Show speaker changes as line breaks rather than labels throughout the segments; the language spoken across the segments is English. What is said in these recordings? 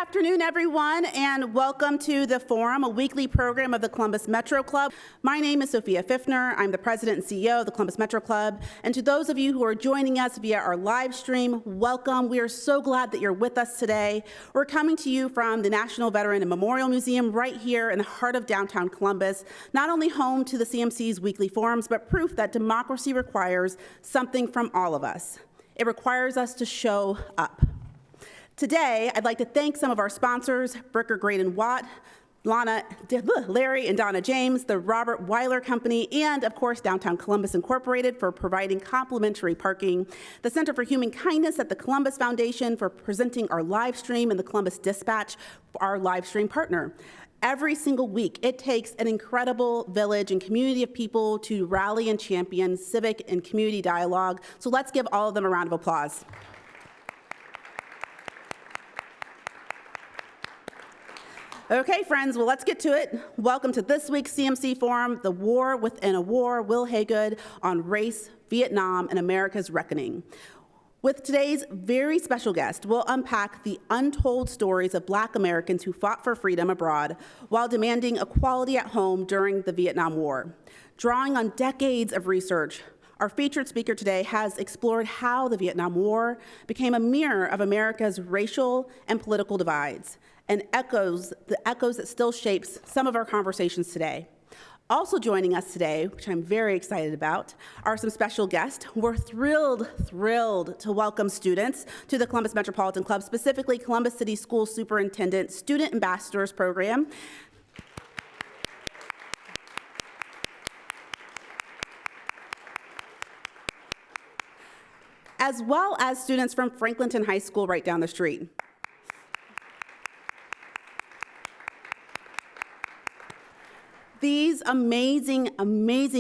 afternoon, everyone, and welcome to the Forum, a weekly program of the Columbus Metro Club. My name is Sophia Pfiffner. I'm the president and CEO of the Columbus Metro Club. And to those of you who are joining us via our live stream, welcome. We are so glad that you're with us today. We're coming to you from the National Veteran and Memorial Museum right here in the heart of downtown Columbus, not only home to the CMC's weekly forums, but proof that democracy requires something from all of us. It requires us to show up. Today, I'd like to thank some of our sponsors, Bricker, Grade & Watt, Larry and Donna James, the Robert Weiler Company, and of course, Downtown Columbus Incorporated for providing complimentary parking, the Center for Human Kindness at the Columbus Foundation for presenting our live stream, and the Columbus Dispatch, our live stream partner. Every single week, it takes an incredible village and community of people to rally and champion civic and community dialogue. So let's give all of them a round of applause. Okay, friends, well, let's get to it. Welcome to this week's CMC Forum, The War Within a War, Wil Haygood on Race, Vietnam, and America's Reckoning. With today's very special guest, we'll unpack the untold stories of Black Americans who fought for freedom abroad while demanding equality at home during the Vietnam War. Drawing on decades of research, our featured speaker today has explored how the Vietnam War became a mirror of America's racial and political divides, and the echoes that still shapes some of our conversations today. Also joining us today, which I'm very excited about, are some special guests. We're thrilled to welcome students to the Columbus Metropolitan Club, specifically Columbus City School Superintendent Student Ambassadors Program. As well as students from Franklinton High School right down the street. These amazing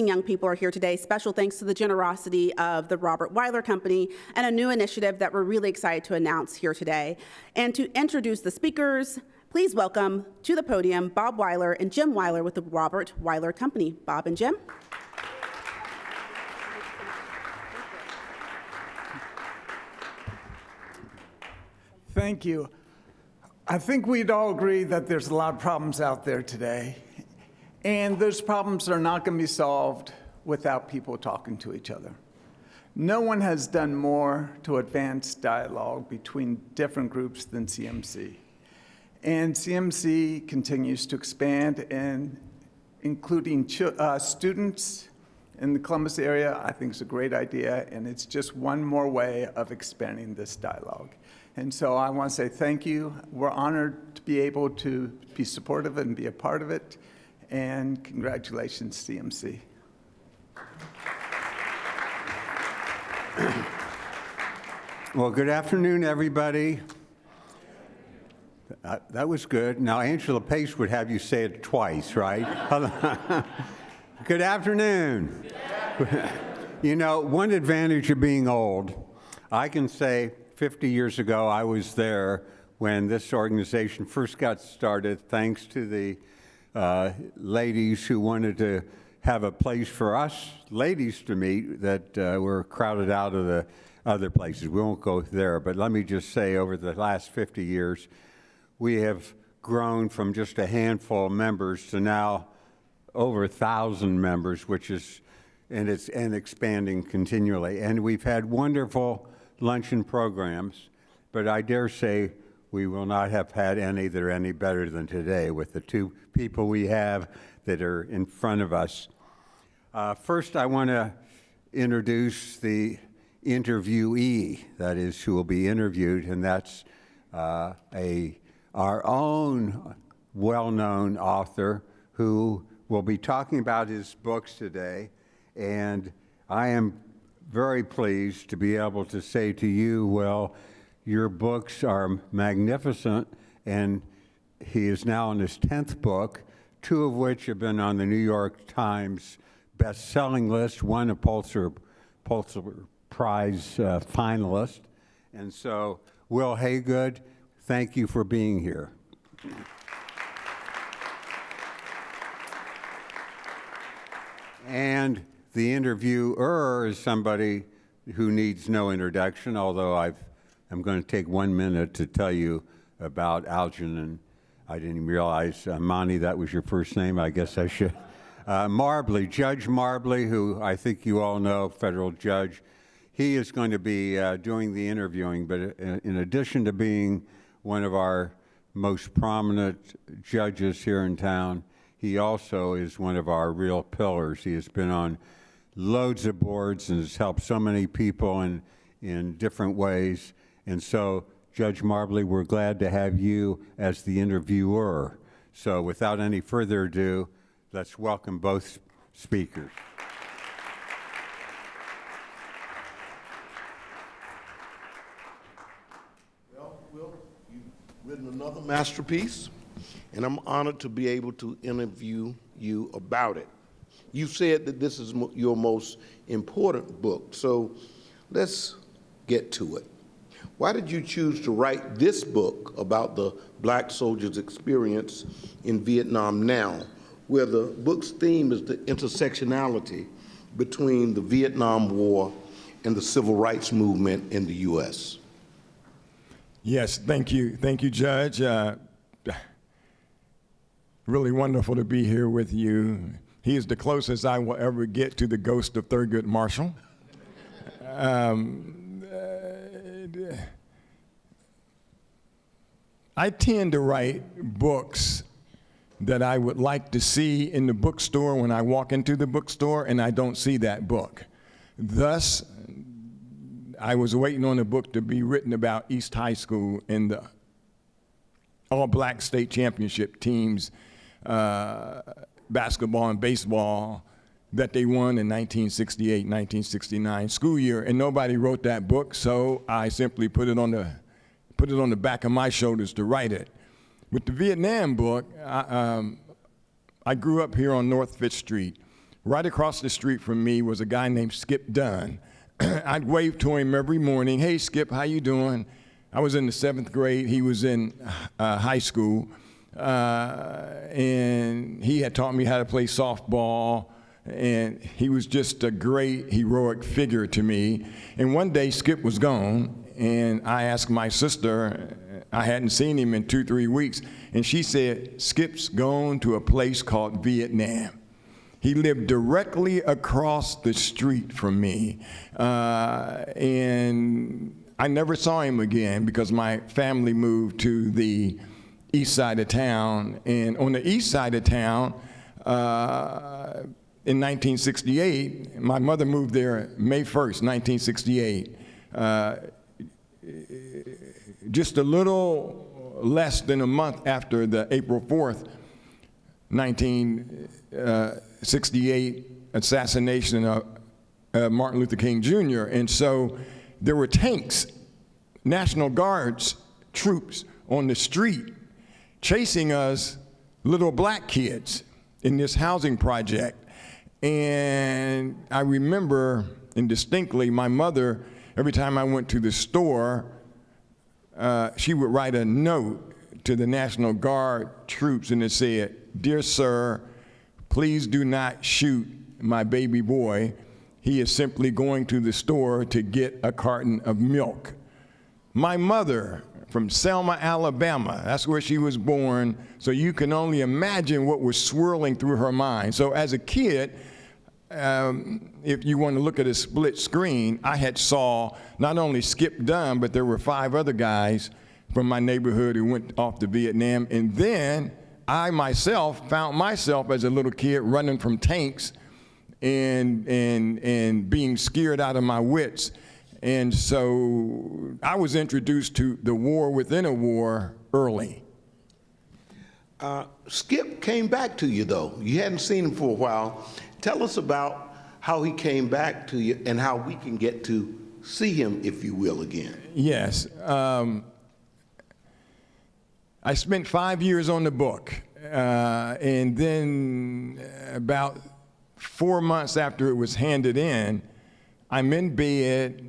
young people are here today. Special thanks to the generosity of the Robert Weiler Company and a new initiative that we're really excited to announce here today. And to introduce the speakers, please welcome to the podium Bob Weiler and Jim Weiler with the Robert Weiler Company. Bob and Jim.
Thank you. I think we'd all agree that there's a lot of problems out there today. And those problems are not going to be solved without people talking to each other. No one has done more to advance dialogue between different groups than CMC. And CMC continues to expand, and including students in the Columbus area, I think is a great idea, and it's just one more way of expanding this dialogue. And so I want to say thank you. We're honored to be able to be supportive and be a part of it. And congratulations, CMC.
Well, good afternoon, everybody. That was good. Now, Angela Pace would have you say it twice, right? Good afternoon. You know, one advantage of being old, I can say 50 years ago, I was there when this organization first got started, thanks to the ladies who wanted to have a place for us ladies to meet that were crowded out of the other places. We won't go there, but let me just say over the last 50 years, we have grown from just a handful of members to now over 1,000 members, which is, and expanding continually. And we've had wonderful luncheon programs, but I dare say we will not have had any that are any better than today with the two people we have that are in front of us. First, I want to introduce the interviewee, that is, who will be interviewed, and that's our own well-known author who will be talking about his books today. And I am very pleased to be able to say to you, Wil, your books are magnificent, and he is now in his 10th book, 2 of which have been on the New York Times best-selling list, one a Pulitzer Prize finalist. And so, Wil Haygood, thank you for being here. And the interviewer is somebody who needs no introduction, although I'm going to take 1 minute to tell you about Algenon. I didn't even realize, Monty, that was your first name. I guess I should. Marbley, Judge Marbley, who I think you all know, federal judge. He is going to be doing the interviewing, but in addition to being one of our most prominent judges here in town, he also is one of our real pillars. He has been on loads of boards and has helped so many people in different ways. And so, Judge Marbley, we're glad to have you as the interviewer. So without any further ado, let's welcome both speakers.
Well, Wil, you've written another masterpiece, and I'm honored to be able to interview you about it. You said that this is your most important book, so let's get to it. Why did you choose to write this book about the black soldier's experience in Vietnam now, where the book's theme is the intersectionality between the Vietnam War and the civil rights movement in the U.S.?
Yes, thank you. Thank you, Judge. Really wonderful to be here with you. He is the closest I will ever get to the ghost of Thurgood Marshall. I tend to write books that I would like to see in the bookstore when I walk into the bookstore, and I don't see that book. Thus, I was waiting on a book to be written about East High School and the all-black state championship teams, basketball and baseball, that they won in 1968, 1969 school year, and nobody wrote that book, so I simply put it on the back of my shoulders to write it. With the Vietnam book, I grew up here on North Fifth Street. Right across the street from me was a guy named Skip Dunn. I'd wave to him every morning. Hey, Skip, how you doing? I was in the 7th grade. He was in high school. And he had taught me how to play softball. And he was just a great heroic figure to me. And one day, Skip was gone. And I asked my sister, I hadn't seen him in 2-3 weeks. And she said, Skip's gone to a place called Vietnam. He lived directly across the street from me. And I never saw him again because my family moved to the east side of town. And on the east side of town, in 1968, my mother moved there May 1st, 1968. Just a little less than a month after the April 4th, 1968 assassination of Martin Luther King Jr. And so there were tanks, National Guards, troops on the street chasing us little black kids in this housing project. And I remember indistinctly my mother, every time I went to the store, she would write a note to the National Guard troops, and it said, "Dear sir, please do not shoot my baby boy. He is simply going to the store to get a carton of milk." My mother from Selma, Alabama, that's where she was born, so you can only imagine what was swirling through her mind. So as a kid, if you want to look at a split screen, I had saw not only Skip Dunn, but there were 5 other guys from my neighborhood who went off to Vietnam. And then I myself found myself as a little kid running from tanks and being scared out of my wits. And so I was introduced to the war within a war early.
Skip came back to you, though. You hadn't seen him for a while. Tell us about how he came back to you and how we can get to see him, if you will, again.
Yes. I spent 5 years on the book. And then about 4 months after it was handed in, I'm in bed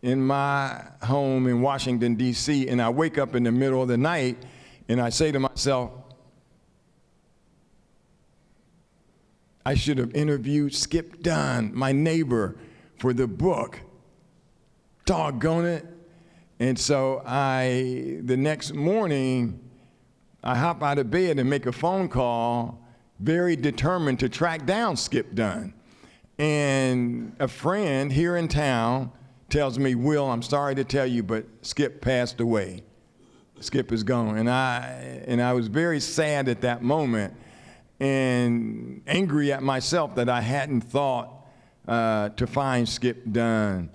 in my home in Washington, D.C., and I wake up in the middle of the night and I say to myself, I should have interviewed Skip Dunn, my neighbor, for the book. Doggone it. And so the next morning, I hop out of bed and make a phone call, very determined to track down Skip Dunn. And a friend here in town tells me, Will, I'm sorry to tell you, but Skip passed away. Skip is gone. And I was very sad at that moment and angry at myself that I hadn't thought to find Skip Dunn.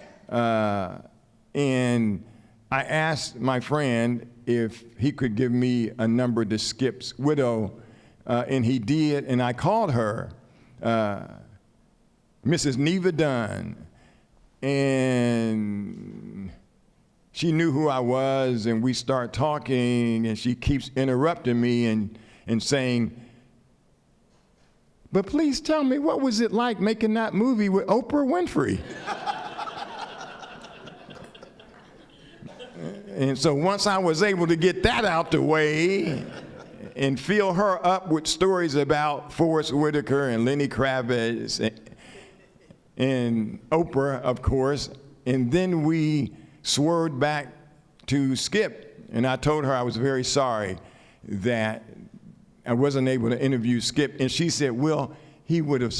And I asked my friend if he could give me a number to Skip's widow, and he did, and I called her, Mrs. Neva Dunn, and she knew who I was, and we start talking, and she keeps interrupting me and saying, but please tell me, what was it like making that movie with Oprah Winfrey? And so once I was able to get that out the way and fill her up with stories about Forrest Whitaker and Lenny Kravitz and Oprah, of course, and then we swerved back to Skip, and I told her I was very sorry that I wasn't able to interview Skip, and she said, Will, he would have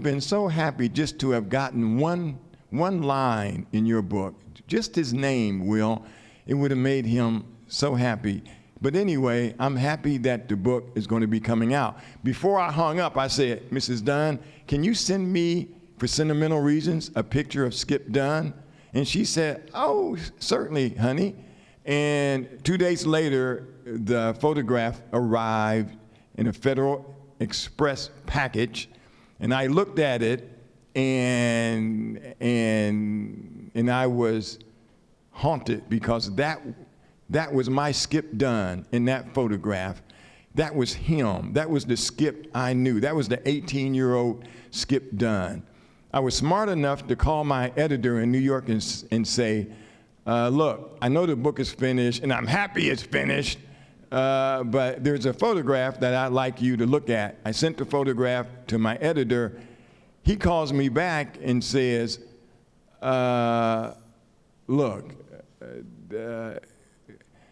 been so happy just to have gotten one line in your book, just his name, Will. It would have made him so happy. But anyway, I'm happy that the book is going to be coming out. Before I hung up, I said, Mrs. Dunn, can you send me, for sentimental reasons, a picture of Skip Dunn? And she said, oh, certainly, honey. And 2 days later, the photograph arrived in a Federal Express package, and I looked at it, and I was haunted because that was my Skip Dunn in that photograph. That was him. That was the Skip I knew. That was the 18-year-old Skip Dunn. I was smart enough to call my editor in New York and say, look, I know the book is finished, and I'm happy it's finished, but there's a photograph that I'd like you to look at. I sent the photograph to my editor. He calls me back and says, look,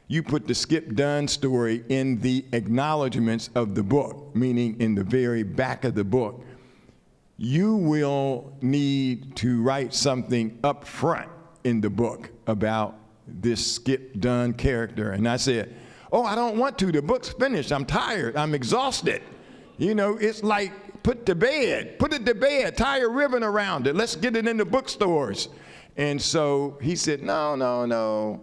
you put the Skip Dunn story in the acknowledgments of the book, meaning in the very back of the book. You will need to write something up front in the book about this Skip Dunn character. And I said, oh, I don't want to. The book's finished. I'm tired. I'm exhausted. You know, it's like put it to bed, tie a ribbon around it. Let's get it in the bookstores. And so he said, no.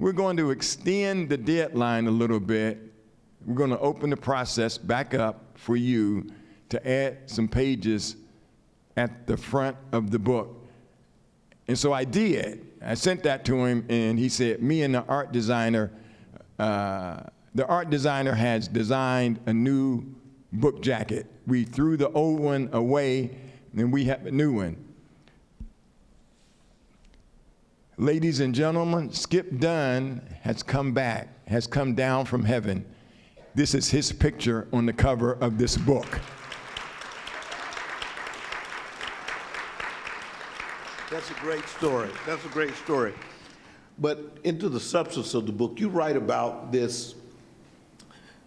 We're going to extend the deadline a little bit. We're going to open the process back up for you to add some pages at the front of the book. And so I did. I sent that to him, and he said, me and the art designer has designed a new book jacket. We threw the old one away, and we have a new one. Ladies and gentlemen, Skip Dunn has come back, has come down from heaven. This is his picture on the cover of this book.
That's a great story. That's a great story. But into the substance of the book, you write about this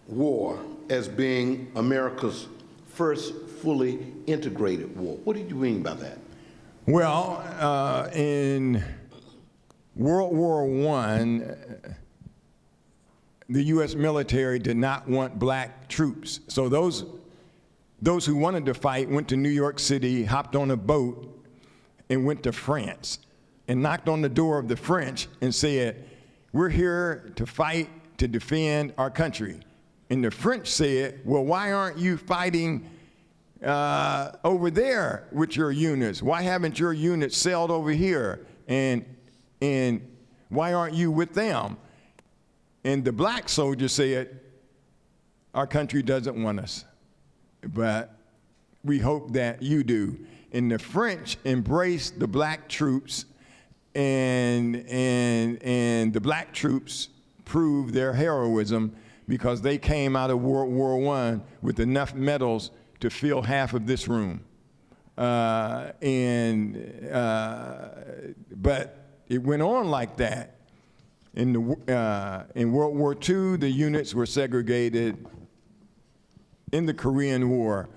war as being America's first fully integrated war. What did you mean by that?
Well, in World War I, the U.S. military did not want black troops. So those who wanted to fight went to New York City, hopped on a boat, and went to France and knocked on the door of the French and said, we're here to fight to defend our country. And the French said, well, why aren't you fighting over there with your units? Why haven't your units sailed over here? And why aren't you with them? And the black soldier said, our country doesn't want us, but we hope that you do. And the French embraced the black troops, and the black troops proved their heroism because they came out of World War I with enough medals to fill half of this room. But it went on like that. In World War II, the units were segregated. In the Korean War,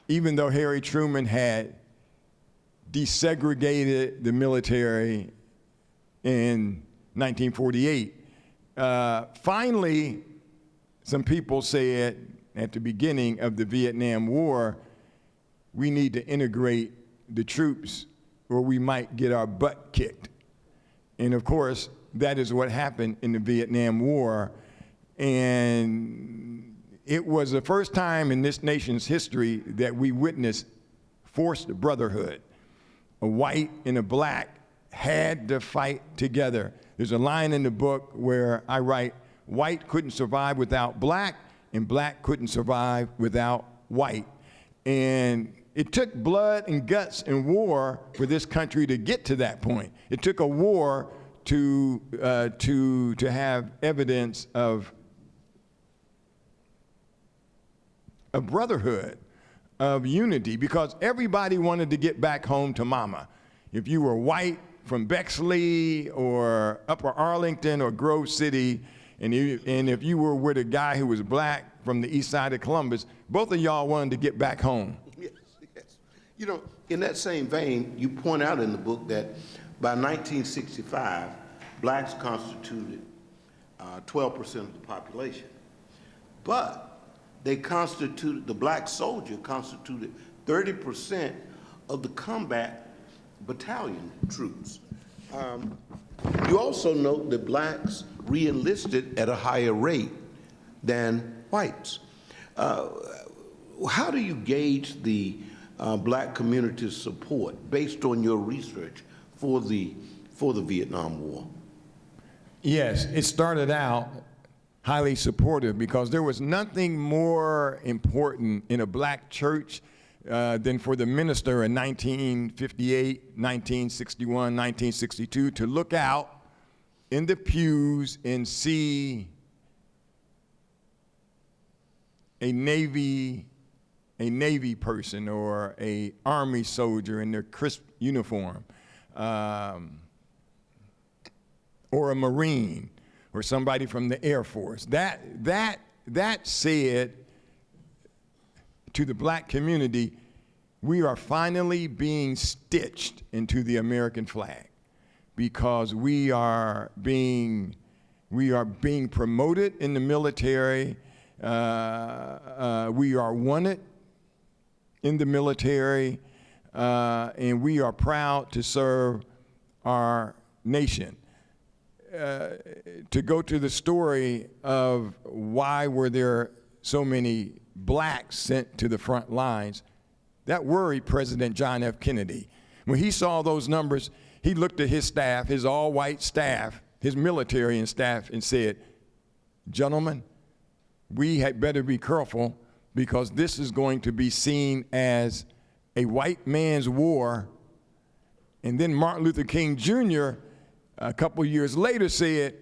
even though Harry Truman had desegregated the military in 1948, finally, some people said at the beginning of the Vietnam War, we need to integrate the troops or we might get our butt kicked. And of course, that is what happened in the Vietnam War. And it was the first time in this nation's history that we witnessed forced brotherhood. A white and a black had to fight together. There's a line in the book where I write, white couldn't survive without black, and black couldn't survive without white. And it took blood and guts and war for this country to get to that point. It took a war to have evidence of brotherhood, of unity, because everybody wanted to get back home to mama. If you were white from Bexley or Upper Arlington or Grove City, and if you were with a guy who was black from the east side of Columbus, both of y'all wanted to get back home.
Yes, yes. You know, in that same vein, you point out in the book that by 1965, blacks constituted 12% of the population. But the black soldier constituted 30% of the combat battalion troops. You also note that blacks re-enlisted at a higher rate than whites. How do you gauge the black community's support based on your research for the Vietnam War?
Yes, it started out highly supportive because there was nothing more important in a black church than for the minister in 1958, 1961, 1962 to look out in the pews and see a Navy person or a Army soldier in their crisp uniform, or a Marine, or somebody from the Air Force. That said to the black community, we are finally being stitched into the American flag because we are being promoted in the military. We are wanted in the military, and we are proud to serve our nation. To go to the story of why were there so many blacks sent to the front lines, that worried President John F. Kennedy. When he saw those numbers, he looked at his staff, his all-white staff, his military and staff, and said, gentlemen, we had better be careful because this is going to be seen as a white man's war. And then Martin Luther King Jr., a couple years later, said,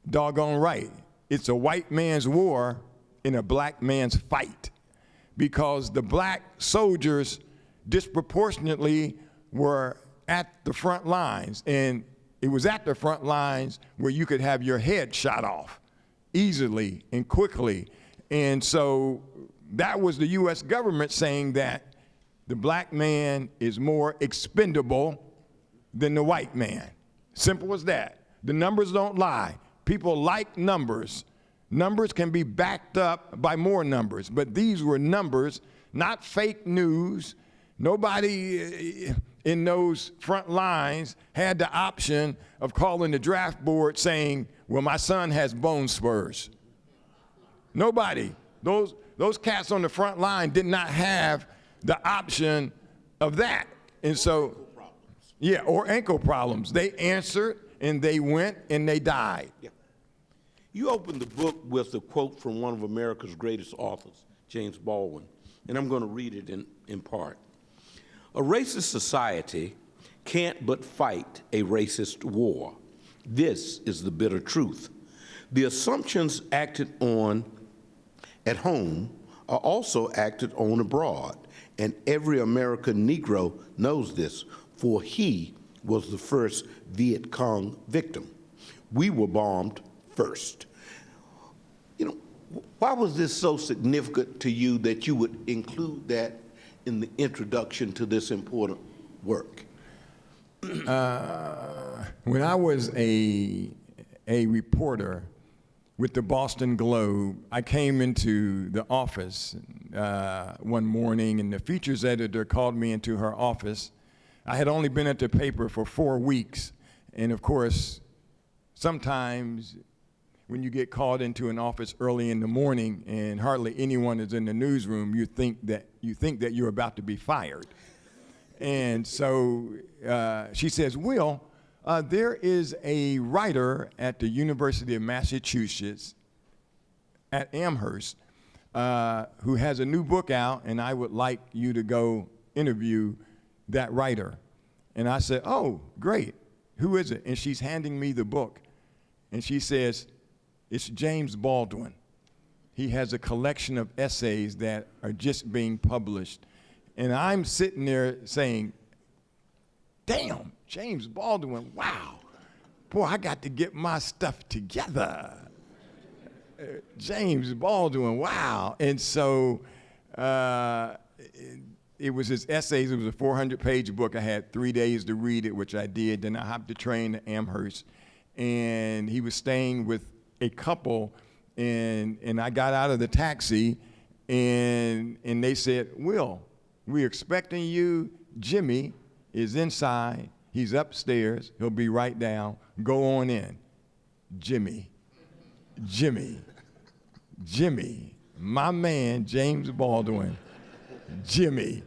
doggone right, it's a white man's war in a black man's fight, because the black soldiers disproportionately were at the front lines, and it was at the front lines where you could have your head shot off easily and quickly. And so that was the U.S. government saying that the black man is more expendable than the white man. Simple as that. The numbers don't lie. People like numbers. Numbers can be backed up by more numbers, but these were numbers, not fake news. Nobody in those front lines had the option of calling the draft board saying, well, my son has bone spurs. Nobody. Those cats on the front line did not have the option of that. And so, yeah, or ankle problems. They answered, and they went, and they died.
Yeah. You opened the book with a quote from one of America's greatest authors, James Baldwin, and I'm going to read it in part. A racist society can't but fight a racist war. This is the bitter truth. The assumptions acted on at home are also acted on abroad, and every American Negro knows this, for he was the first Viet Cong victim. We were bombed first. You know, why was this so significant to you that you would include that in the introduction to this important work?
When I was a reporter with the Boston Globe, I came into the office one morning, and the features editor called me into her office. I had only been at the paper for 4 weeks, and of course, sometimes when you get called into an office early in the morning and hardly anyone is in the newsroom, you think that you're about to be fired. And so she says, Wil, there is a writer at the University of Massachusetts at Amherst who has a new book out, and I would like you to go interview that writer. And I said, oh, great. Who is it? And she's handing me the book. And she says, it's James Baldwin. He has a collection of essays that are just being published. And I'm sitting there saying, damn, James Baldwin, wow. Boy, I got to get my stuff together. James Baldwin, wow. And so it was his essays. It was a 400-page book. I had 3 days to read it, which I did. Then I hopped the train to Amherst. And he was staying with a couple, and I got out of the taxi, and they said, Wil, we're expecting you. Jimmy is inside. He's upstairs. He'll be right down. Go on in. Jimmy, my man, James Baldwin, Jimmy.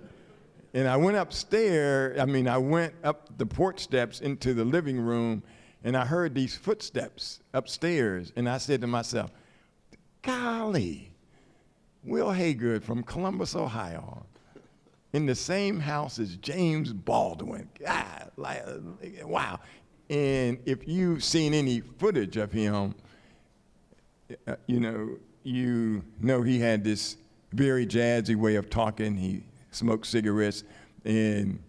And I went upstairs, I went up the porch steps into the living room, and I heard these footsteps upstairs, and I said to myself, golly, Wil Haygood from Columbus, Ohio, in the same house as James Baldwin. God, wow. And if you've seen any footage of him, you know he had this very jazzy way of talking. He smoked cigarettes, and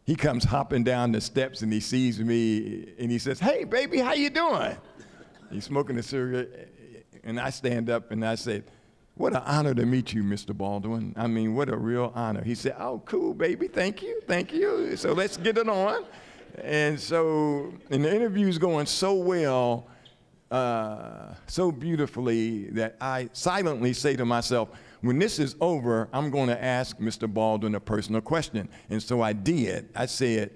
he comes hopping down the steps, and he sees me, and he says, hey, baby, how you doing? He's smoking a cigarette, and I stand up, and I say, what an honor to meet you, Mr. Baldwin. I mean, what a real honor. He said, oh, cool, baby, thank you. So let's get it on. And so, and the interview's going so well, so beautifully, that I silently say to myself, when this is over, I'm going to ask Mr. Baldwin a personal question. And so I did. I said,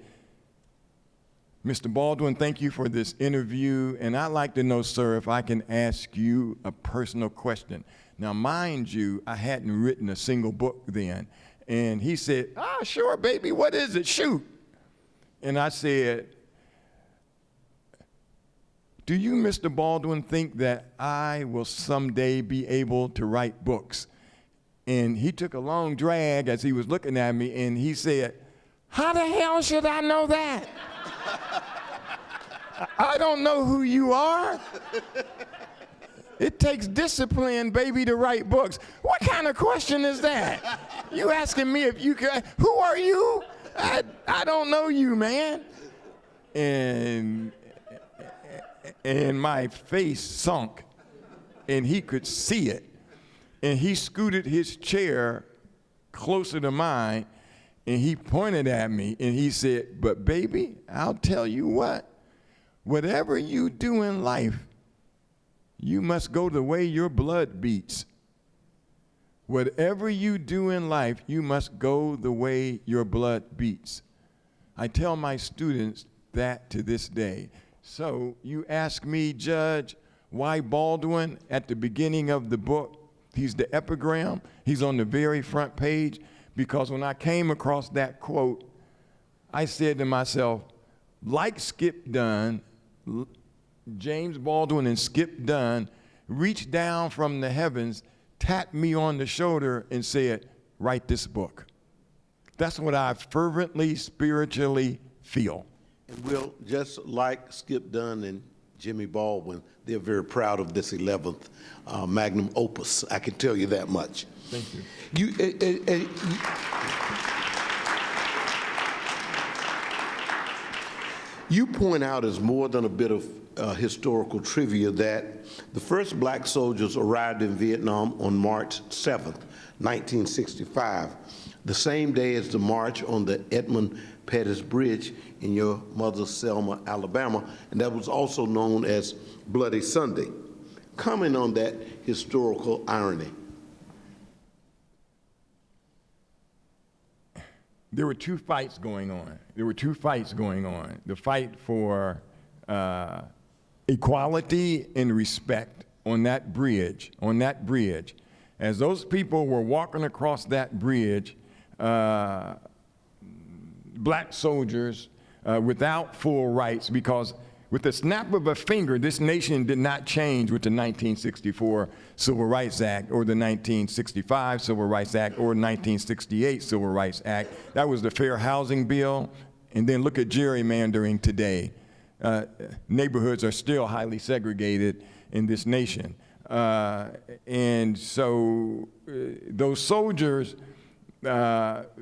Mr. Baldwin, thank you for this interview, and I'd like to know, sir, if I can ask you a personal question. Now, mind you, I hadn't written a single book then. And he said, sure, baby, what is it? Shoot. And I said, do you, Mr. Baldwin, think that I will someday be able to write books? And he took a long drag as he was looking at me, and he said, how the hell should I know that? I don't know who you are. It takes discipline, baby, to write books. What kind of question is that? You asking me if you can, who are you? I don't know you, man. And my face sunk, and he could see it. And he scooted his chair closer to mine, and he pointed at me, and he said, but baby, I'll tell you what, whatever you do in life, you must go the way your blood beats. Whatever you do in life, you must go the way your blood beats. I tell my students that to this day. So you ask me, Judge, why Baldwin at the beginning of the book? He's the epigram. He's on the very front page, because when I came across that quote, I said to myself, like Skip Dunn, James Baldwin and Skip Dunn reached down from the heavens, tapped me on the shoulder, and said, write this book. That's what I fervently, spiritually feel.
And Wil, just like Skip Dunn and Jimmy Baldwin, they're very proud of this 11th magnum opus. I can tell you that much.
Thank you.
You point out as more than a bit of historical trivia that the first black soldiers arrived in Vietnam on March 7th, 1965, the same day as the march on the Edmund Pettus Bridge in your mother's Selma, Alabama, and that was also known as Bloody Sunday. Comment on that historical irony.
There were two fights going on. The fight for equality and respect on that bridge. As those people were walking across that bridge, black soldiers without full rights, because with the snap of a finger, this nation did not change with the 1964 Civil Rights Act or the 1965 Civil Rights Act or 1968 Civil Rights Act. That was the Fair Housing Bill. And then look at gerrymandering today. Neighborhoods are still highly segregated in this nation. And so those soldiers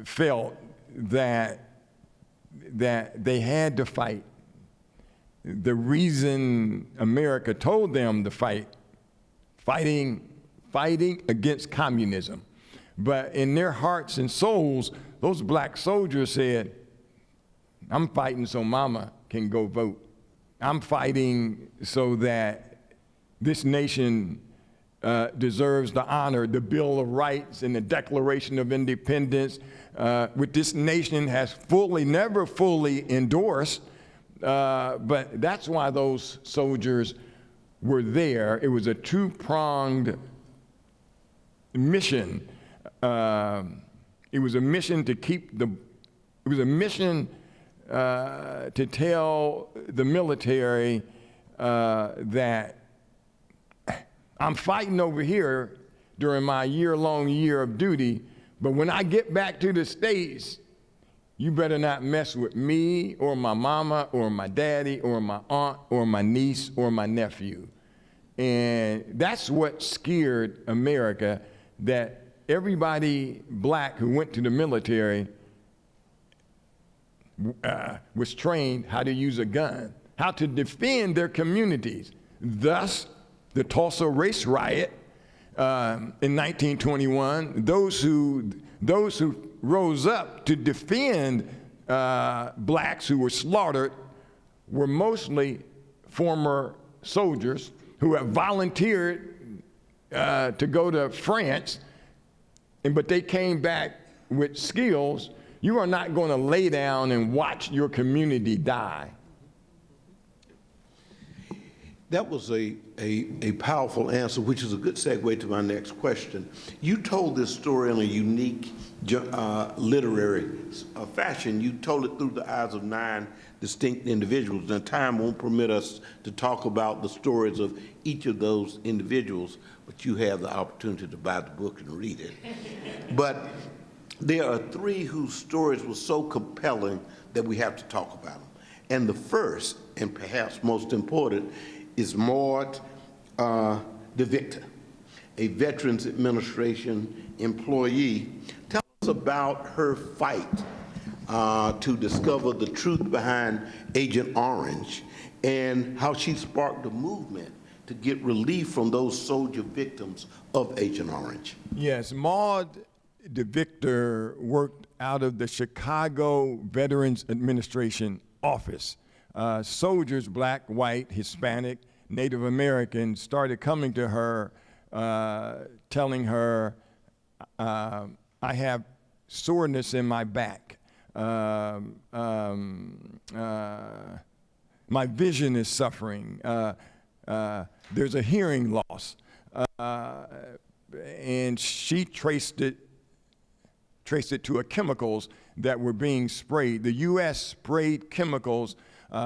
felt that they had to fight. The reason America told them to fighting against communism. But in their hearts and souls, those black soldiers said, I'm fighting so mama can go vote. I'm fighting so that this nation deserves the honor, the Bill of Rights and the Declaration of Independence, which this nation has never fully endorsed. But that's why those soldiers were there. It was a two-pronged mission. It was a mission to tell the military that I'm fighting over here during my year-long year of duty, but when I get back to the States, you better not mess with me or my mama or my daddy or my aunt or my niece or my nephew. And that's what scared America, that everybody black who went to the military was trained how to use a gun, how to defend their communities. Thus, the Tulsa race riot in 1921, those who rose up to defend blacks who were slaughtered were mostly former soldiers who have volunteered to go to France, but they came back with skills. You are not going to lay down and watch your community die.
That was a powerful answer, which is a good segue to my next question. You told this story in a unique literary fashion. You told it through the eyes of 9 distinct individuals. Now, time won't permit us to talk about the stories of each of those individuals, but you have the opportunity to buy the book and read it. But there are 3 whose stories were so compelling that we have to talk about them. And the first, and perhaps most important, is Maud DeVictor, a Veterans Administration employee. Tell us about her fight to discover the truth behind Agent Orange and how she sparked a movement to get relief from those soldier victims of Agent Orange.
Yes, Maud DeVictor worked out of the Chicago Veterans Administration office. Soldiers, black, white, Hispanic, Native American, started coming to her, telling her, I have soreness in my back. My vision is suffering. There's a hearing loss. And she traced it to chemicals that were being sprayed. The U.S. sprayed chemicals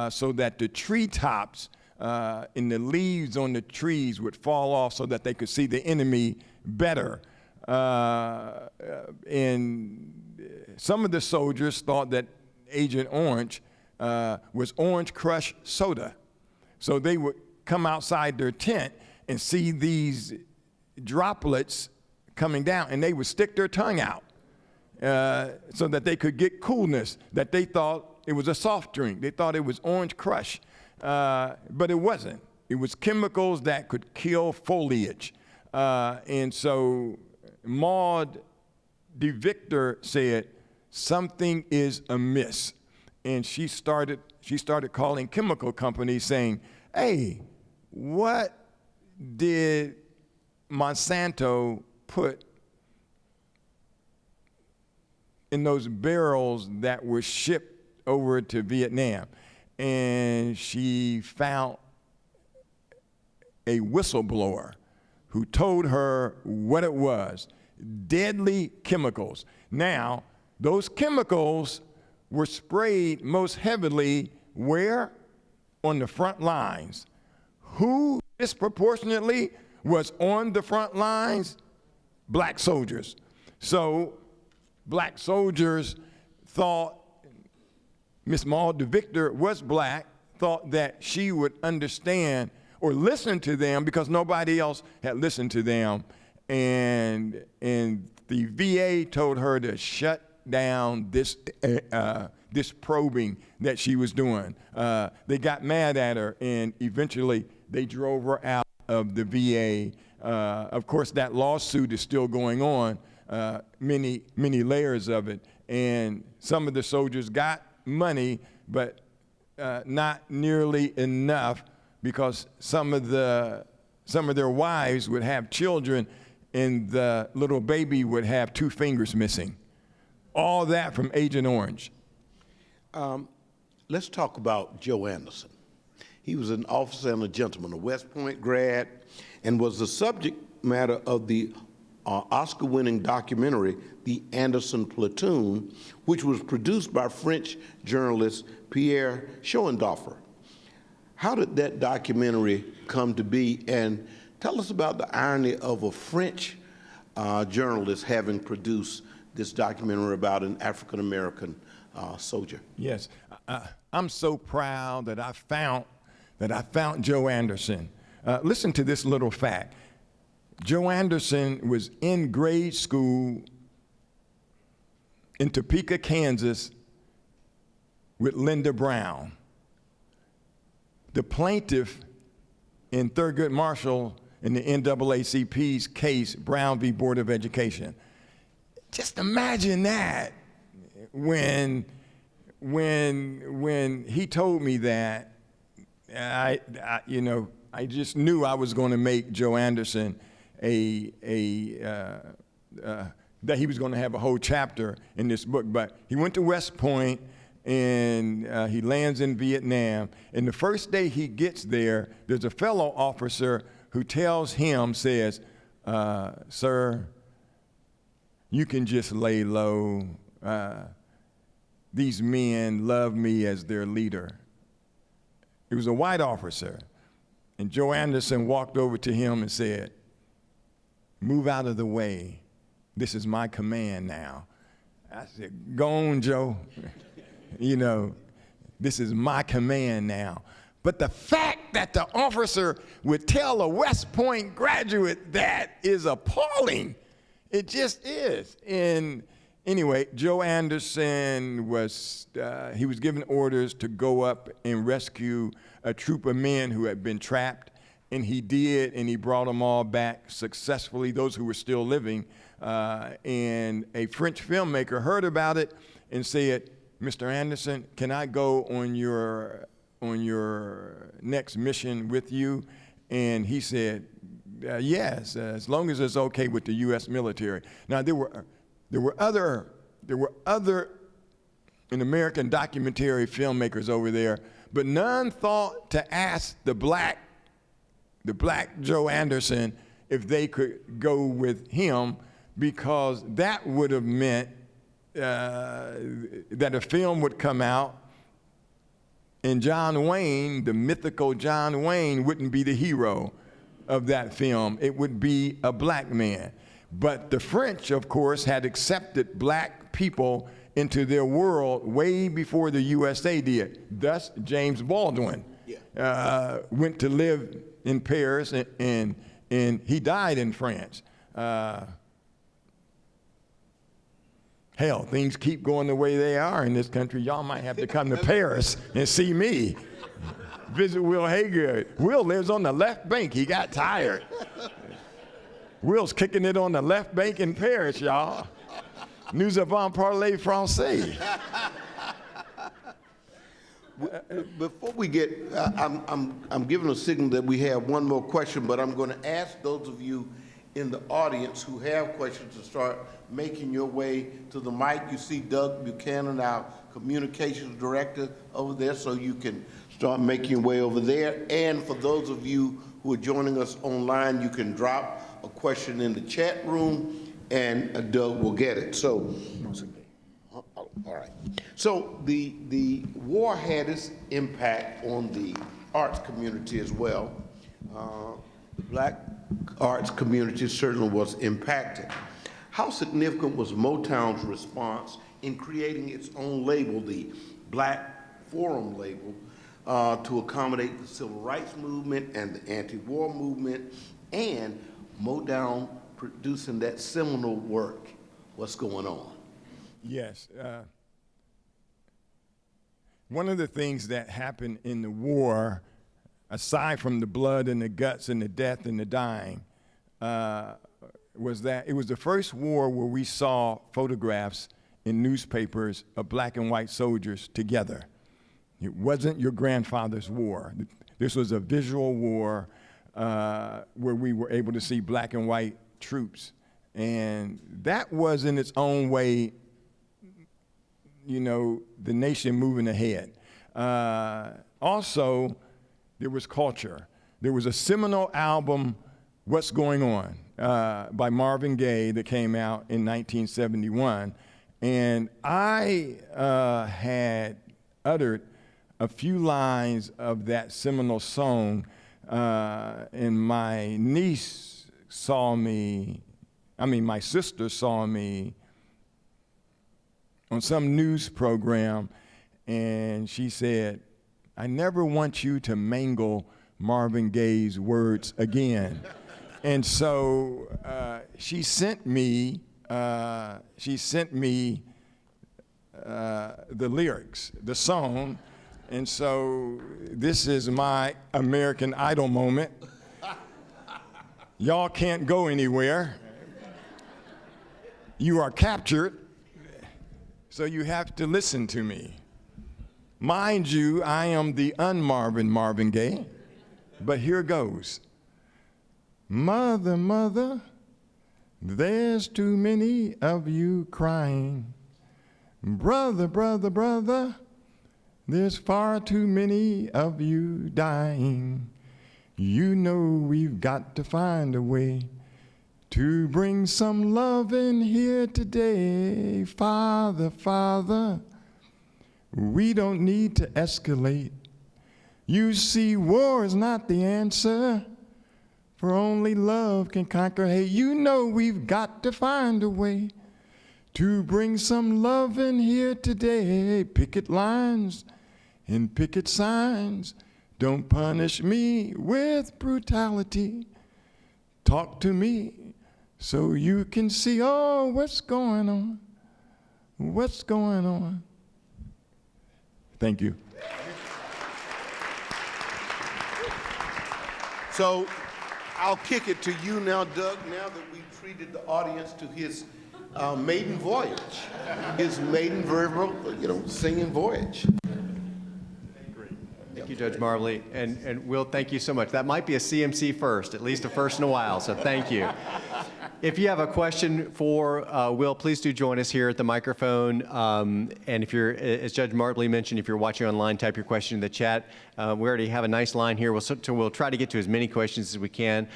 so that the treetops and the leaves on the trees would fall off so that they could see the enemy better. And some of the soldiers thought that Agent Orange was Orange Crush soda. So they would come outside their tent and see these droplets coming down, and they would stick their tongue out so that they could get coolness that they thought it was a soft drink. They thought it was Orange Crush, but it wasn't. It was chemicals that could kill foliage. And so Maud DeVictor said, something is amiss. And she started calling chemical companies saying, hey, what did Monsanto put in those barrels that were shipped over to Vietnam? And she found a whistleblower who told her what it was: deadly chemicals. Now, those chemicals were sprayed most heavily where? On the front lines. Who disproportionately was on the front lines? Black soldiers. So black soldiers thought Miss Maud DeVictor was black, thought that she would understand or listen to them because nobody else had listened to them. And the VA told her to shut down this probing that she was doing. They got mad at her, and eventually they drove her out of the VA. Of course, that lawsuit is still going on, many layers of it. And some of the soldiers got money, but not nearly enough, because some of their wives would have children, and the little baby would have 2 fingers missing. All that from Agent Orange.
Let's talk about Joe Anderson. He was an officer and a gentleman, a West Point grad, and was the subject matter of the Oscar-winning documentary, The Anderson Platoon, which was produced by French journalist Pierre Schoendorfer. How did that documentary come to be? And tell us about the irony of a French journalist having produced this documentary about an African-American soldier.
Yes, I'm so proud that I found Joe Anderson. Listen to this little fact. Joe Anderson was in grade school in Topeka, Kansas with Linda Brown. The plaintiff in Thurgood Marshall in the NAACP's case, Brown v. Board of Education. Just imagine that. When he told me that, I just knew I was going to make Joe Anderson that he was going to have a whole chapter in this book. But he went to West Point, and he lands in Vietnam. And the first day he gets there, there's a fellow officer who tells him, says, sir, you can just lay low. These men love me as their leader. He was a white officer. And Joe Anderson walked over to him and said, move out of the way. This is my command now. I said, go on, Joe. This is my command now. But the fact that the officer would tell a West Point graduate that is appalling. It just is. And anyway, Joe Anderson was given orders to go up and rescue a troop of men who had been trapped, and he did, and he brought them all back successfully, those who were still living. And a French filmmaker heard about it and said, Mr. Anderson, can I go on your next mission with you? And he said, yes, as long as it's okay with the U.S. military. Now there were other American documentary filmmakers over there, but none thought to ask the black Joe Anderson if they could go with him, because that would have meant that a film would come out and John Wayne, the mythical John Wayne, wouldn't be the hero of that film. It would be a black man. But the French, of course, had accepted black people into their world way before the USA did. Thus, James Baldwin went to live in Paris, and he died in France. hell, things keep going the way they are in this country. Y'all might have to come to Paris and see me. Visit Wil Haygood. Wil lives on the left bank. He got tired. Wil's kicking it on the left bank in Paris, y'all. Nous avons parlé français.
Before we get, I'm giving a signal that we have one more question, but I'm going to ask those of you in the audience who have questions to start making your way to the mic. You see Doug Buchanan, our communications director, over there, so you can start making your way over there. And for those of you who are joining us online, you can drop a question in the chat room, and Doug will get it. So, all right. So the war had its impact on the arts community as well. The black arts community certainly was impacted. How significant was Motown's response in creating its own label, the Black Forum label, to accommodate the civil rights movement and the anti-war movement, and Motown producing that seminal work, What's Going On?
Yes. One of the things that happened in the war, aside from the blood and the guts and the death and the dying, was that it was the first war where we saw photographs in newspapers of black and white soldiers together. It wasn't your grandfather's war. This was a visual war where we were able to see black and white troops. And that was in its own way, you know, the nation moving ahead. Also, there was culture. There was a seminal album, What's Going On, by Marvin Gaye that came out in 1971. And I had uttered a few lines of that seminal song, and my sister saw me on some news program, and she said, I never want you to mangle Marvin Gaye's words again. And so she sent me the lyrics, the song, and so this is my American Idol moment. Y'all can't go anywhere. You are captured, so you have to listen to me. Mind you, I am the Marvin Gaye, but here goes. Mother, mother, there's too many of you crying. Brother, brother, brother, there's far too many of you dying. You know we've got to find a way to bring some love in here today. Father, Father, we don't need to escalate. You see, war is not the answer, for only love can conquer hate. You know we've got to find a way to bring some love in here today. Picket lines and picket signs. Don't punish me with brutality. Talk to me so you can see, oh, what's going on? What's going on? Thank you.
So I'll kick it to you now, Doug, now that we've treated the audience to his maiden voyage, his maiden verbal, singing voyage.
Thank you, Judge Marbley. And Wil, thank you so much. That might be a CMC first, at least a first in a while, so thank you. If you have a question for Wil, please do join us here at the microphone. And if you're, as Judge Marbley mentioned, if you're watching online, type your question in the chat. We already have a nice line here. We'll try to get to as many questions as we can.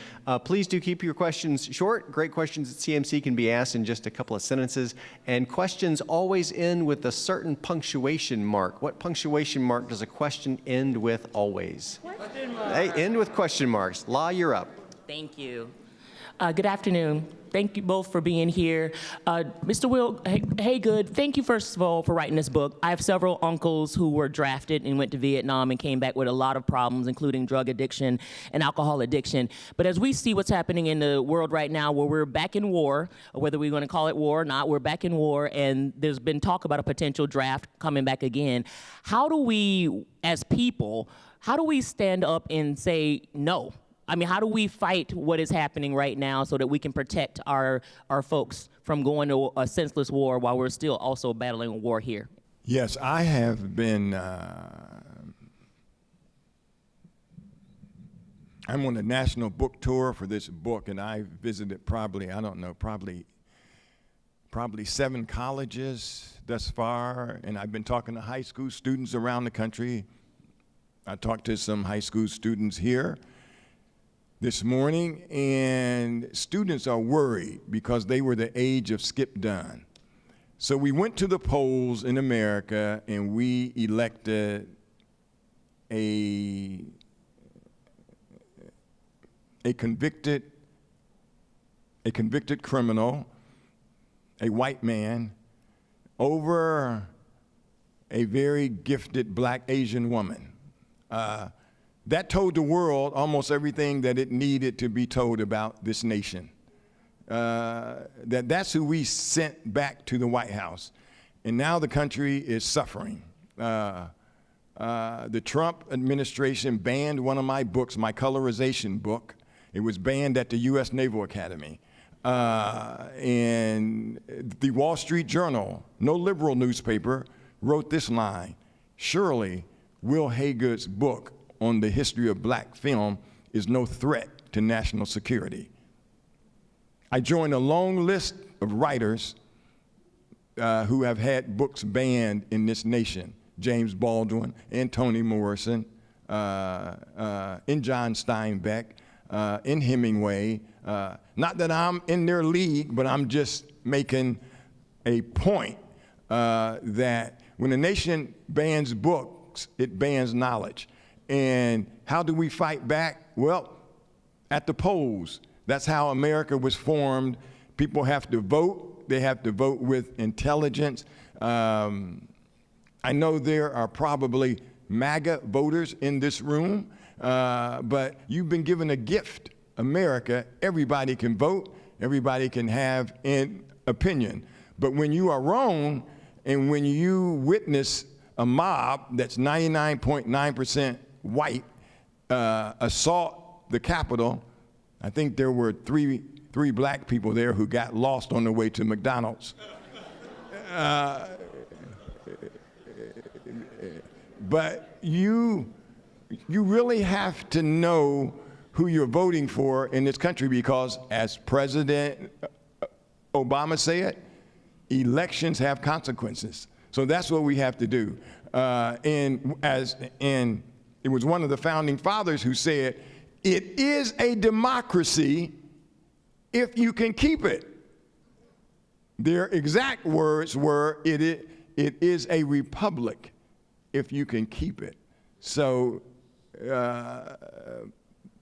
Please do keep your questions short. Great questions at CMC can be asked in just a couple of sentences. And questions always end with a certain punctuation mark. What punctuation mark does a question end with always?
Question mark.
Hey, end with question marks. La, you're up.
Thank you. Good afternoon. thank you both for being here. Mr. Wil Haygood, thank you, first of all, for writing this book. I have several uncles who were drafted and went to Vietnam and came back with a lot of problems, including drug addiction and alcohol addiction. But as we see what's happening in the world right now, where we're back in war, or whether we're going to call it war or not, we're back in war, and there's been talk about a potential draft coming back again. How do we, as people, how do we stand up and say no? I mean, how do we fight what is happening right now so that we can protect our folks from going to a senseless war while we're still also battling a war here?
Yes, I have been, I'm on a national book tour for this book, and I visited probably 7 colleges thus far, and I've been talking to high school students around the country. I talked to some high school students here this morning, and students are worried because they were the age of skip done. So we went to the polls in America, and we elected a convicted criminal, a white man, over a very gifted black Asian woman. That told the world almost everything that it needed to be told about this nation. That's who we sent back to the White House. And now the country is suffering. The Trump administration banned one of my books, my colorization book. It was banned at the U.S. Naval Academy. And the Wall Street Journal, no liberal newspaper, wrote this line: surely Wil Haygood's book on the history of black film is no threat to national security. I joined a long list of writers who have had books banned in this nation: James Baldwin, and Toni Morrison, and John Steinbeck, and Hemingway. Not that I'm in their league, but I'm just making a point that when a nation bans books, it bans knowledge. And how do we fight back? Well, at the polls. That's how America was formed. People have to vote. They have to vote with intelligence. I know there are probably MAGA voters in this room, but you've been given a gift. America, everybody can vote, everybody can have an opinion. But when you are wrong, and when you witness a mob that's 99.9% white assault the Capitol, I think there were three black people there who got lost on their way to McDonald's. But you really have to know who you're voting for in this country, because as President Obama said, elections have consequences. So that's what we have to do. And it was one of the founding fathers who said, it is a democracy if you can keep it. Their exact words were, it is a republic if you can keep it. So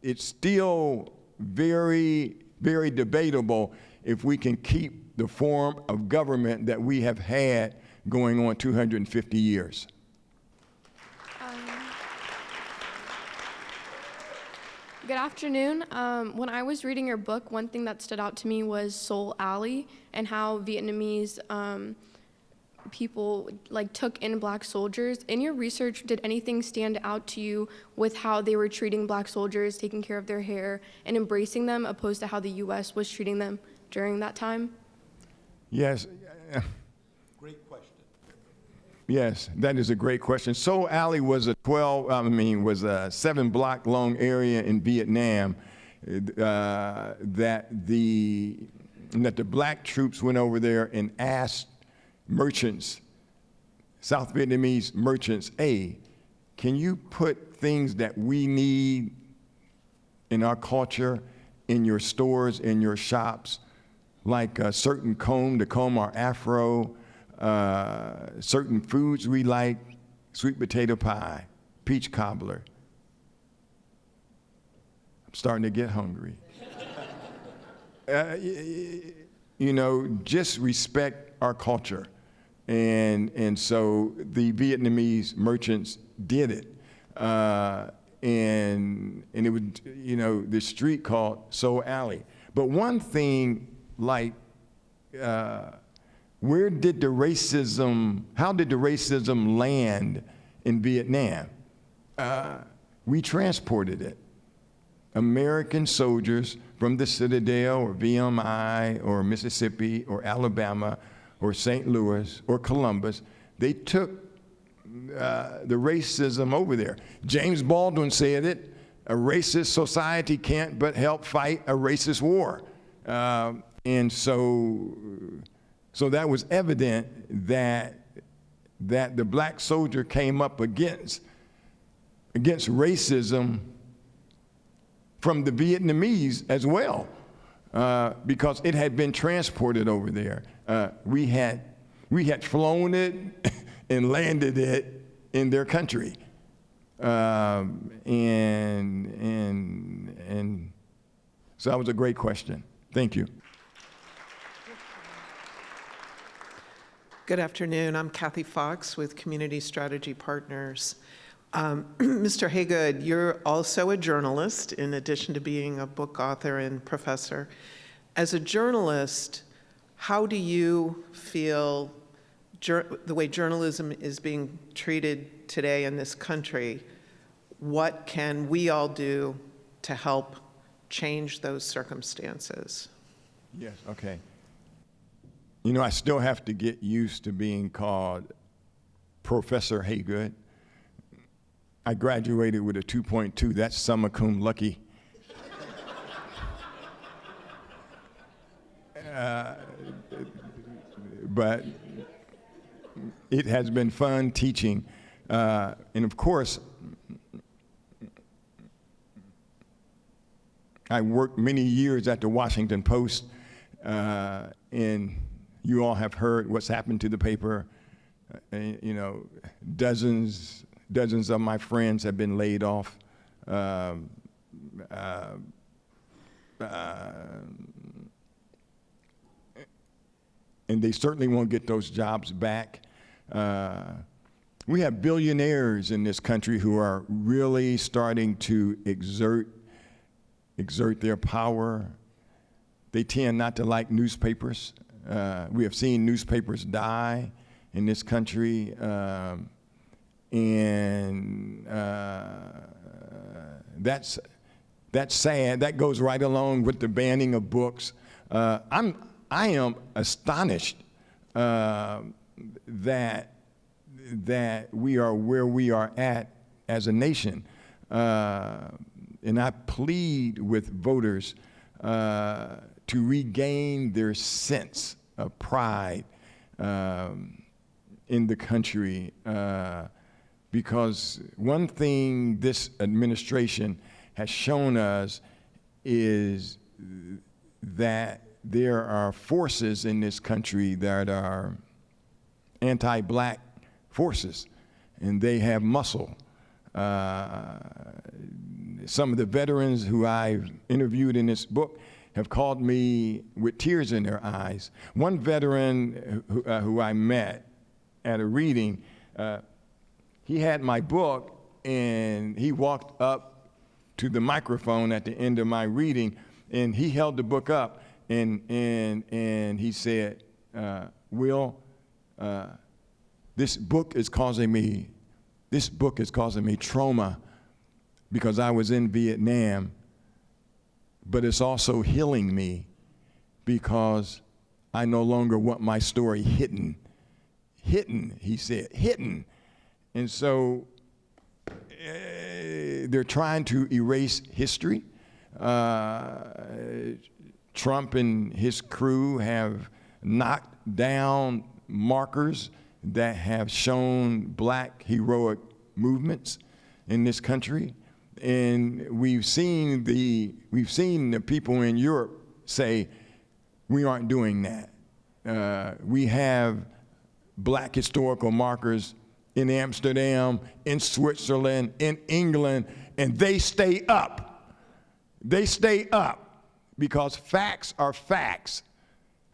it's still very, very debatable if we can keep the form of government that we have had going on 250 years.
Good afternoon. When I was reading your book, one thing that stood out to me was Soul Alley and how Vietnamese people took in black soldiers. In your research, did anything stand out to you with how they were treating black soldiers, taking care of their hair, and embracing them, opposed to how the U.S. was treating them during that time?
Yes.
Great question.
Yes, that is a great question. Soul Alley was a 7-block long area in Vietnam that the black troops went over there and asked merchants, South Vietnamese merchants, hey, can you put things that we need in our culture in your stores, in your shops, like a certain comb to comb our afro, certain foods we like, sweet potato pie, peach cobbler. I'm starting to get hungry. just respect our culture. And so the Vietnamese merchants did it. And it was, the street called Seoul Alley. But one thing, like, how did the racism land in Vietnam? We transported it. American soldiers from the Citadel or VMI or Mississippi or Alabama or St. Louis or Columbus, they took the racism over there. James Baldwin said it, a racist society can't but help fight a racist war. And so that was evident that the black soldier came up against racism from the Vietnamese as well, because it had been transported over there. We had flown it and landed it in their country, and so that was a great question. Thank you.
Good afternoon. I'm Kathy Fox with Community Strategy Partners. Mr. Haygood, you're also a journalist in addition to being a book author and professor. As a journalist, how do you feel the way journalism is being treated today in this country? What can we all do to help change those circumstances?
Yes, okay. I still have to get used to being called Professor Haygood. I graduated with a 2.2. That's summa cum laude. But it has been fun teaching. And of course, I worked many years at the Washington Post, and you all have heard what's happened to the paper. Dozens of my friends have been laid off. And they certainly won't get those jobs back. We have billionaires in this country who are really starting to exert their power. They tend not to like newspapers. We have seen newspapers die in this country. And that's sad. That goes right along with the banning of books. I am astonished that we are where we are at as a nation. And I plead with voters to regain their sense of pride in the country. Because one thing this administration has shown us is that there are forces in this country that are anti-black forces, and they have muscle. Some of the veterans who I've interviewed in this book have called me with tears in their eyes. One veteran who I met at a reading, he had my book, and he walked up to the microphone at the end of my reading, and he held the book up, and he said, Wil, this book is causing me trauma because I was in Vietnam, but it's also healing me because I no longer want my story hidden. Hidden, he said, hidden. And so they're trying to erase history. Trump and his crew have knocked down markers that have shown black heroic movements in this country. And we've seen the people in Europe say, we aren't doing that. We have black historical markers in Amsterdam, in Switzerland, in England, and they stay up. They stay up. because facts are facts.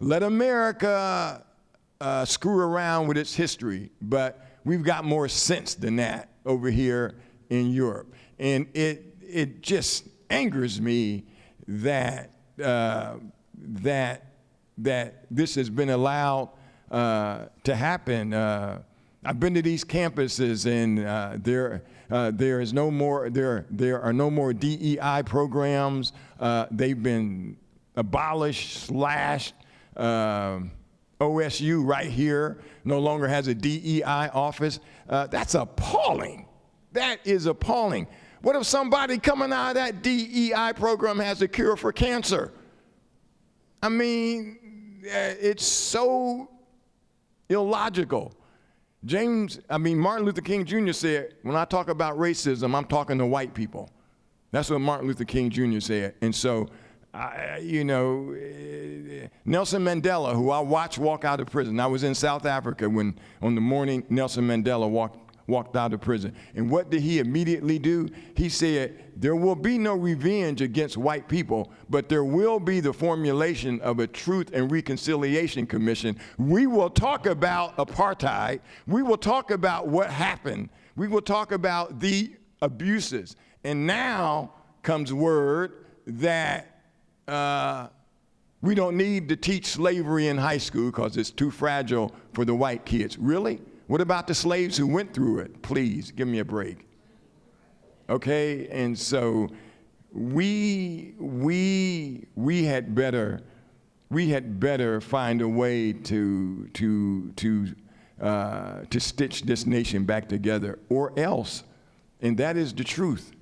Let America screw around with its history, but we've got more sense than that over here in Europe. And it just angers me that this has been allowed to happen. I've been to these campuses, and there are no more DEI programs. They've been abolished, slashed. OSU right here no longer has a DEI office. That's appalling. That is appalling. What if somebody coming out of that DEI program has a cure for cancer? I mean, it's so illogical. Martin Luther King Jr. said, when I talk about racism, I'm talking to white people. That's what Martin Luther King Jr. said. And so, Nelson Mandela, who I watched walk out of prison. I was in South Africa when, on the morning Nelson Mandela walked out of prison. And what did he immediately do? He said, there will be no revenge against white people, but there will be the formulation of a Truth and Reconciliation Commission. We will talk about apartheid. We will talk about what happened. We will talk about the abuses. And now comes word that we don't need to teach slavery in high school because it's too fragile for the white kids. Really? What about the slaves who went through it? Please, give me a break. Okay, and so we had better find a way to stitch this nation back together, or else, and that is the truth.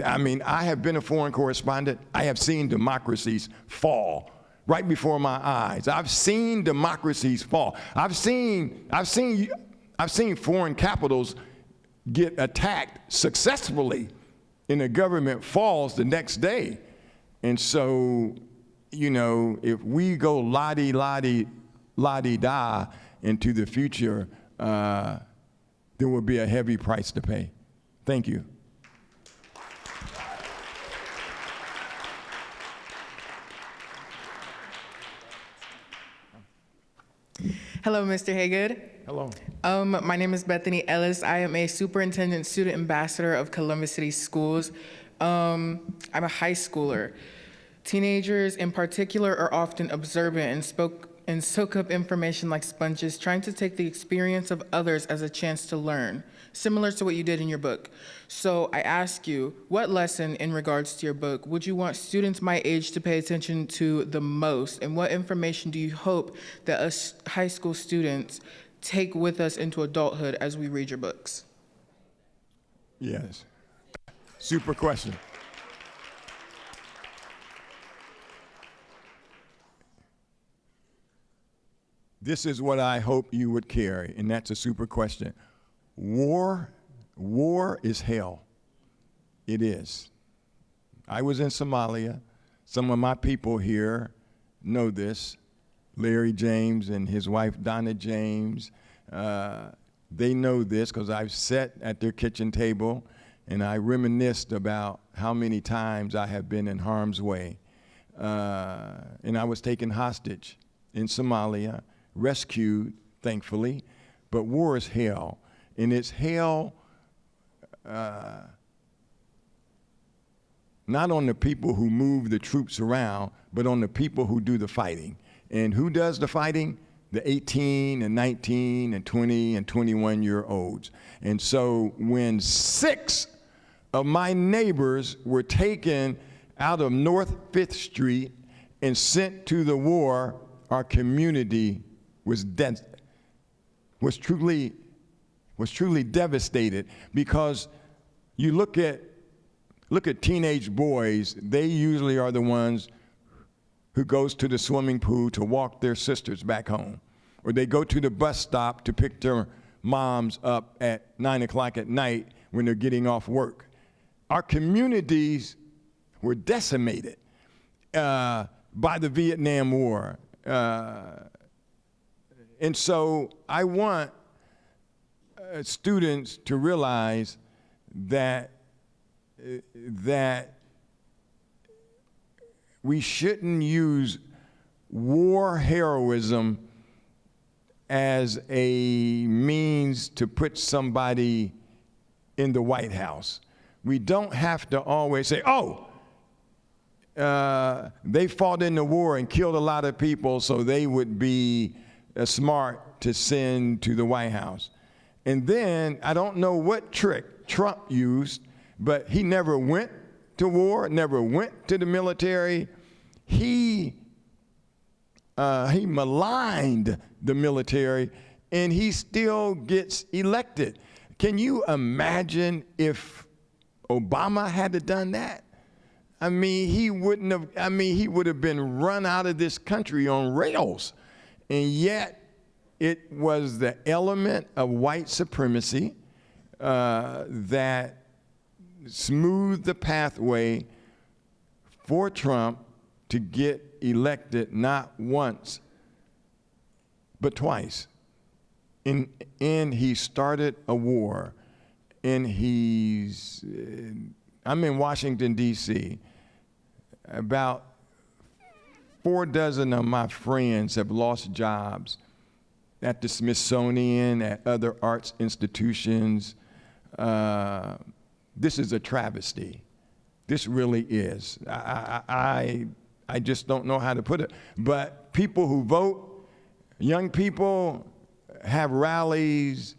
I mean, I have been a foreign correspondent. I have seen democracies fall right before my eyes. I've seen democracies fall. I've seen foreign capitals get attacked successfully, and the government falls the next day. And so, if we go la-di-da into the future, there will be a heavy price to pay. Thank you.
Hello, Mr. Haygood.
Hello.
My name is Bethany Ellis. I am a superintendent student ambassador of Columbus City Schools. I'm a high schooler. Teenagers in particular are often observant and soak up information like sponges, trying to take the experience of others as a chance to learn, similar to what you did in your book. So I ask you, what lesson in regards to your book would you want students my age to pay attention to the most, and what information do you hope that us high school students take with us into adulthood as we read your books?
Yes. Super question. This is what I hope you would carry, and that's a super question. War is hell. It is. I was in Somalia. Some of my people here know this. Larry James and his wife Donna James, they know this because I've sat at their kitchen table and I reminisced about how many times I have been in harm's way. And I was taken hostage in Somalia, rescued, thankfully, but war is hell. And it's hell not on the people who move the troops around, but on the people who do the fighting. And who does the fighting? The 18 and 19 and 20 and 21-year-olds. And so when 6 of my neighbors were taken out of North 5th Street and sent to the war, our community was truly devastated, because you look at teenage boys, they usually are the ones who goes to the swimming pool to walk their sisters back home, or they go to the bus stop to pick their moms up at 9 o'clock at night when they're getting off work. Our communities were decimated by the Vietnam War. And so I want students to realize that we shouldn't use war heroism as a means to put somebody in the White House. We don't have to always say, oh, they fought in the war and killed a lot of people, so they would be smart to send to the White House. And then, I don't know what trick Trump used, but he never went to war, never went to the military. He maligned the military, and he still gets elected. Can you imagine if Obama had done that? I mean, he would have been run out of this country on rails. And yet, it was the element of white supremacy that smoothed the pathway for Trump to get elected not once, but twice. And he started a war. And I'm in Washington, D.C. About 4 dozen of my friends have lost jobs at the Smithsonian, at other arts institutions. This is a travesty. This really is. I just don't know how to put it. But people who vote, young people have rallies.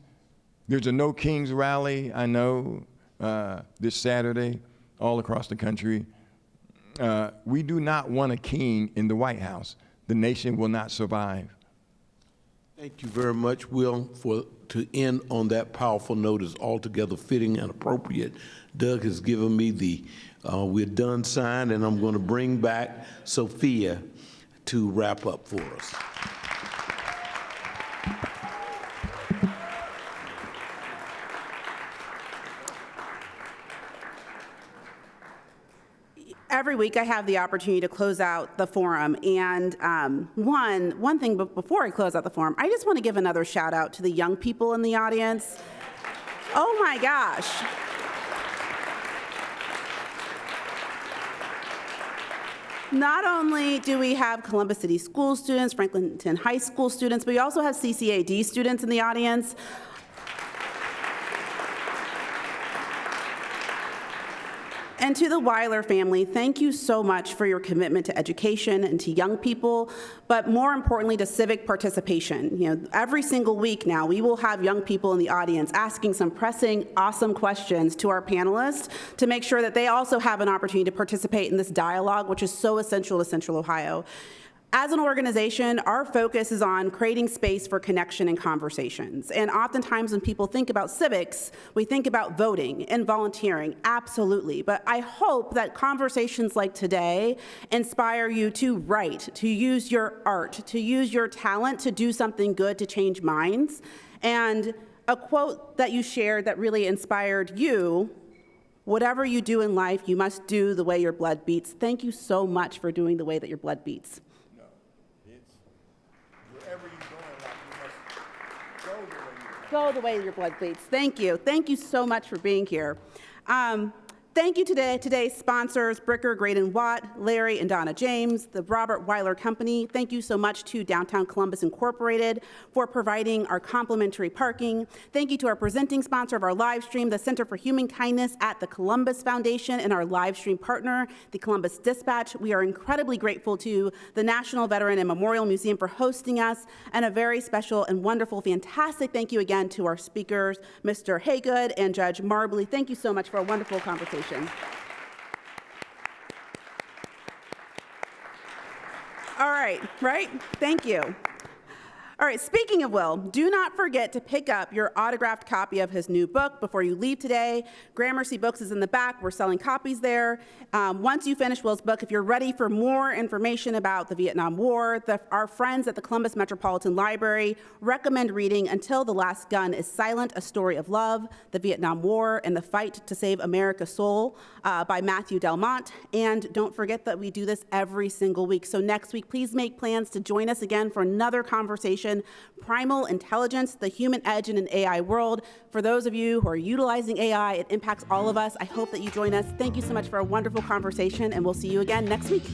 There's a No Kings rally, I know, this Saturday all across the country. We do not want a king in the White House. The nation will not survive.
Thank you very much, Will. To end on that powerful note is altogether fitting and appropriate. Doug has given me the we're done sign, and I'm going to bring back Sophia to wrap up for us.
Every week I have the opportunity to close out the forum, and one thing before I close out the forum, I just want to give another shout out to the young people in the audience. Oh my gosh. Not only do we have Columbus City School students, Franklinton High School students, but we also have CCAD students in the audience. And to the Weiler family, thank you so much for your commitment to education and to young people, but more importantly to civic participation. You know, every single week now, we will have young people in the audience asking some pressing, awesome questions to our panelists to make sure that they also have an opportunity to participate in this dialogue, which is so essential to Central Ohio. As an organization, our focus is on creating space for connection and conversations. And oftentimes when people think about civics, we think about voting and volunteering, absolutely. But I hope that conversations like today inspire you to write, to use your art, to use your talent to do something good to change minds. And a quote that you shared that really inspired you: whatever you do in life, you must do the way your blood beats. Thank you so much for doing the way that your blood beats. Go the way your blood beats. Thank you. Thank you so much for being here. Thank you to today's sponsors, Bricker, Graydon Watt, Larry and Donna James, the Robert Weiler Company. Thank you so much to Downtown Columbus Incorporated for providing our complimentary parking. Thank you to our presenting sponsor of our live stream, the Center for Human Kindness at the Columbus Foundation, and our live stream partner, the Columbus Dispatch. We are incredibly grateful to the National Veteran and Memorial Museum for hosting us, and a very special and wonderful, fantastic thank you again to our speakers, Mr. Haygood and Judge Marbley. Thank you so much for a wonderful conversation. All right, thank you. All right, speaking of Will, do not forget to pick up your autographed copy of his new book before you leave today. Gramercy Books is in the back. We're selling copies there. Once you finish Will's book, if you're ready for more information about the Vietnam War, our friends at the Columbus Metropolitan Library recommend reading Until the Last Gun is Silent, A Story of Love, the Vietnam War, and the Fight to Save America's Soul by Matthew Delmont. And don't forget that we do this every single week. So next week, please make plans to join us again for another conversation, Primal Intelligence, the Human Edge in an AI World. For those of you who are utilizing AI, it impacts all of us. I hope that you join us. Thank you so much for a wonderful conversation, and we'll see you again next week.